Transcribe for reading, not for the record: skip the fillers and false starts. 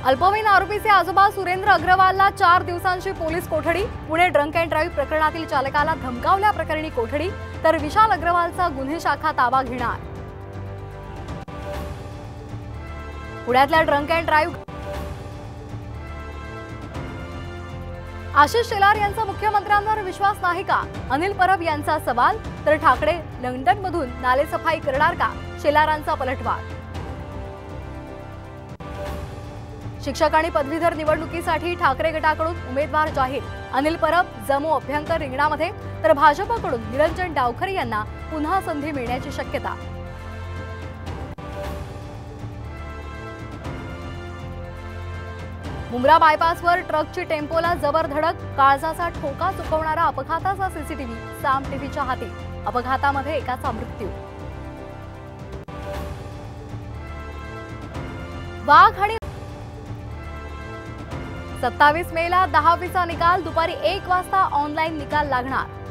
अल्पवयीन आरोपीचे आजोबा सुरेंद्र अग्रवालला 4 दिवसांची पोलीस कोठडी। पुणे ड्रंक अँड ड्राईव्ह प्रकरणातील चालकाला धमकावल्या प्रकरणी कोठडी, तर विशाल अग्रवालचा गुन्हे शाखा ताबा घेणार। पुण्यातल्या drunk and drive Ashish Shelar यांचा मुख्यमंत्र्यांवर विश्वास नाही का? अनिल परब यांचा सवाल। तर ठाकरे लंडनमधून नालेसफाई करणार का? शेलारांचा पलटवार। शिक्षक आणि पदवीधर निवडणुकीसाठी ठाकरे गटाकडून उमेदवार जाहीर। अनिल परब जम्मू अभ्यंकर रिंगणामध्ये, तर भाजपकडून निरंजन डावखरे यांना पुन्हा संधी मिळण्याची शक्यता। मुंब्रा बायपासवर ट्रकची टेम्पोला जबर धडक, काळजाचा ठोका चुकवणारा अपघाताचा सीसीटीव्ही साम टीव्हीच्या हाती। अपघातामध्ये एकाचा मृत्यू। वाघ आणि 27 मेला 10वीचा निकाल, दुपारी 1 वाजता ऑनलाईन निकाल लागणार।